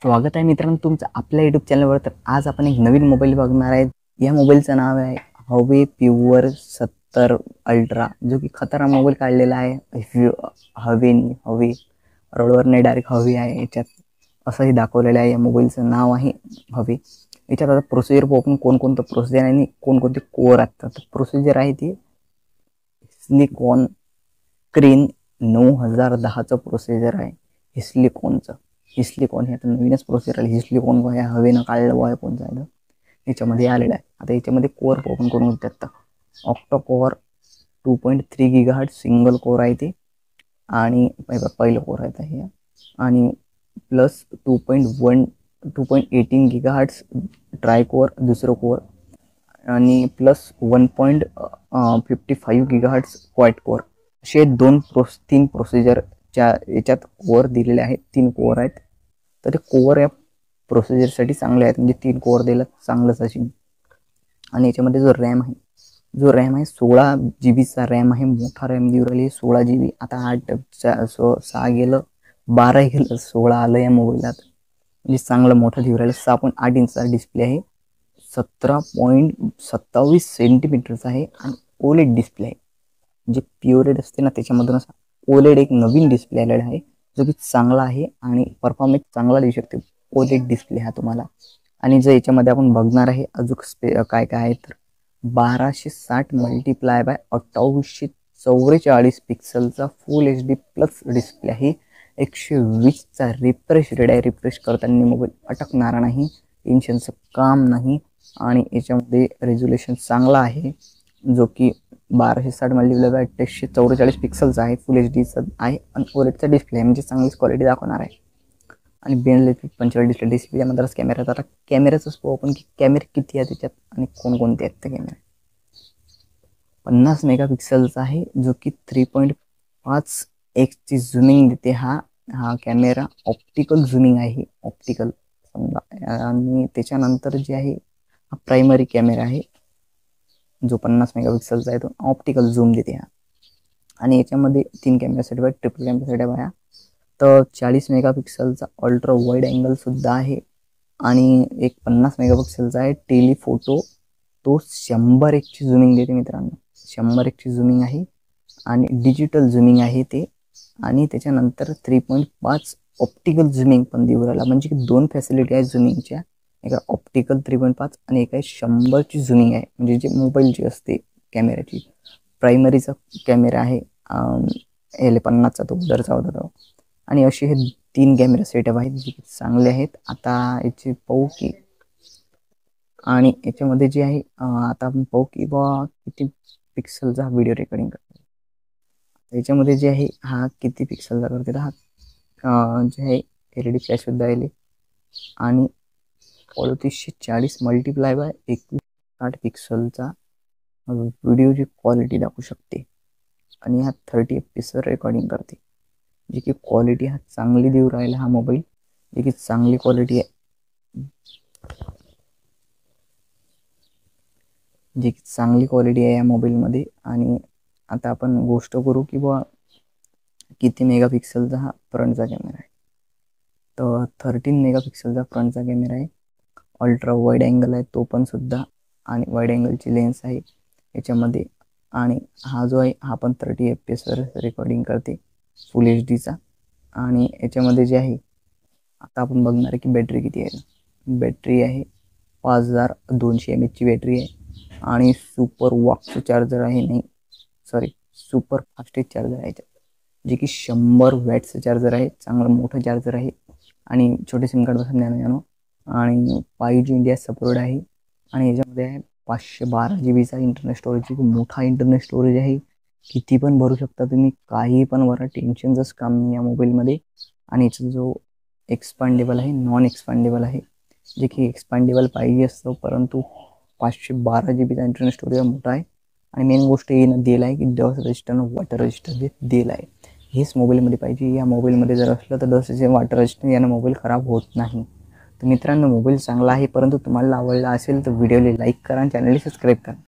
स्वागत आहे मित्रांनो तुमचं आपल्या यूट्यूब चॅनलवर। तर आज आपण एक नवीन मोबाईल बघणार आहे। या मोबाईलचं नाव आहे हवे प्युअर 70 अल्ट्रा, जो की खतरा मोबाईल काढलेला आहे। हवे रोडवर नाही, डायरेक्ट हवे आहे याच्यात, असंही दाखवलेलं आहे। या मोबाईलचं नाव आहे हवे। याच्यात आता प्रोसिजर ओपन कोणकोणतं प्रोसिजर आहे आणि कोणकोणते कोअर आहेत। तर प्रोसिजर आहे ती सिलिकॉन क्रीन 9010चं प्रोसिजर आहे। हिस्लिकॉन हे आता नवीनच प्रोसेसर आले। हिस्लिकॉन ह्या हवेनं काढलं आहे कोणतं आहे याच्यामध्ये आलेलं आहे। आता याच्यामध्ये कोअर ओपन करून होते। आता octa core 2.3 GHz single core आहे ते, आणि पहिलं कोअर आहे हे, आणि प्लस 2.18 GHz ट्राय कोअर दुसरं कोअर, आणि प्लस 1.55 GHz क्वाड कोअर, असे तीन प्रोसिजर याच्यात कोअर दिलेले आहेत। 3 कोअर आहेत। तर ते कोअर या प्रोसिजरसाठी चांगले आहेत, म्हणजे 3 कोअर दिलं चांगलंच असेल। आणि याच्यामध्ये जो रॅम आहे 16 GB रॅम आहे। मोठा रॅम देऊ राहिली 16 GB। आता 6 गेलं, 12 गेलं, 16 आलं या मोबाईलात, म्हणजे चांगलं मोठं देऊ राहिलं। 6.8 इंचचा डिस्प्ले आहे, 17.27 सेंटीमीटरचा आहे, आणि ओलेड डिस्प्ले आहे। म्हणजे प्युअरेड असते ना, त्याच्यामधून असा ओलेड एक नवीन डिस्प्ले आलेला आहे, जो की चांगला आहे आणि परफॉर्मन्स चांगला देऊ शकते ओलेड डिस्प्ले हा तुम्हाला। आणि जर याच्यामध्ये आपण बघणार आहे अजून काय आहे, तर 1260 मल्टिप्लाय बाय 2844 पिक्सलचा फुल HD प्लस डिस्प्ले आहे। 120चा रिफ्रेश रेट आहे। रिफ्रेश करताना मोबाईल अटकणारा नाही, टेन्शनचं काम नाही। आणि याच्यामध्ये रेझोल्युशन चांगला आहे, जो की 1260 मल्टिप्लाय बाय 2844 पिक्सलचा आहे, फुल HDचा आहे, आणि ओलेडचा डिस्प्ले आहे, म्हणजे चांगलीच क्वालिटी दाखवणार आहे। आणि 45 डिस्प्ले यामध्ये कॅमेरा। आता कॅमेराचं आपण की कॅमेरे किती आहेत त्याच्यात आणि कोणकोणते आहेत ते कॅमेरे। 50 मेगापिक्सलचा आहे, जो की 3.5x ची झूमिंग देते। हा कॅमेरा ऑप्टिकल झूमिंग आहे, ऑप्टिकल समजा। आणि त्याच्यानंतर जे आहे हा प्रायमरी कॅमेरा आहे, जो 50 मेगापिक्सलचा आहे, तो ऑप्टिकल झूम देते हा। आणि याच्यामध्ये 3 कॅमेरासाठी आहे, ट्रिपल कॅमेरासाठी आहे। तर 40 मेगापिक्सलचा अल्ट्रा वाईड अँगल सुद्धा आहे, आणि एक 50 मेगापिक्सलचा आहे टेलिफोटो, तो 100x ची झूमिंग देते मित्रांनो। 100x ची झूमिंग आहे, आणि डिजिटल झूमिंग आहे ते। आणि त्याच्यानंतर 3.5 ऑप्टिकल झूमिंग पण देऊ राहिला, म्हणजे की 2 फॅसिलिटी आहेत झूमिंगच्या, एक ऑप्टिकल 3.5 आणि एक आहे 100ची झूमिंग आहे, म्हणजे जे मोबाईलची असते कॅमेऱ्याची। प्रायमरीचा कॅमेरा आहे 50चा, तो उदरचा होता तो। आणि असे हे 3 कॅमेरा सेटअप आहेत, जे चांगले आहेत। आता याचे पाहू की, आणि याच्यामध्ये जे आहे आता आपण पाहू की बा किती पिक्सलचा व्हिडिओ रेकॉर्डिंग करतो। याच्यामध्ये जे आहे हा किती पिक्सलचा करते, हा जे आहे LED फ्लॅश सुद्धा आहे, आणि 3840 मल्टिप्लाय बाय 2160 पिक्सलचा व्हिडिओची क्वालिटी दाखवू शकते। आणि हा 30 FPS रेकॉर्डिंग करते, जी की क्वालिटी हा चांगली देऊ राहिला हा मोबाईल, जी की चांगली क्वालिटी आहे, जी की चांगली क्वालिटी आहे या मोबाईलमध्ये। आणि आता आपण गोष्ट करू की बा किती मेगापिक्सलचा हा फ्रंटचा कॅमेरा आहे। तर 13 मेगापिक्सलचा फ्रंटचा कॅमेरा आहे, अल्ट्रा वाईड अँगल आहे तो पण सुद्धा, आणि वाईड अँगलची लेन्स आहे याच्यामध्ये। आणि हा जो आहे हा पण 30 FPS रेकॉर्डिंग करते, फुल HDचा। आणि याच्यामध्ये जे आहे आता आपण बघणार आहे की बॅटरी किती आहे। बॅटरी आहे 5200 mAh ची बॅटरी आहे, आणि सुपर वॉक्स चार्जर आहे, नाही सॉरी सुपर फास्टेस्ट चार्जर आहे, जे की 100 वॅटचं चार्जर आहे, चांगलं मोठं चार्जर आहे। आणि छोटे सिम कार्ड बसवून नॅनो, आणि 5G इंडिया सपोर्ट आहे। आणि याच्यामध्ये आहे 512 GBचा इंटरनल स्टोरेज, मोठा इंटरनल स्टोरेज आहे, किती पण भरू शकता तुम्ही, काही पण भरा, टेन्शनचंच काम नाही या मोबाईलमध्ये। आणि याचा जो एक्सपांडेबल आहे, नॉन एक्सपांडेबल आहे, जे की एक्सपांडेबल पाहिजे असतं, परंतु 512 GBचा इंटरनल स्टोरेज मोठा आहे। आणि मेन गोष्ट येणं दिलं आहे की डस्ट रेजिस्टंट वॉटर रेजिस्टंट जे दिलं आहे, हेच मोबाईलमध्ये पाहिजे। या मोबाईलमध्ये जर असलं तर डस्ट वॉटर रेजिस्टंट यानं मोबाईल खराब होत नाही। तर मित्रांनो मोबाईल चांगला आहे, परंतु तुम्हाला आवडला असेल तर व्हिडिओला लाईक करा आणि चॅनलला सबस्क्राईब करा।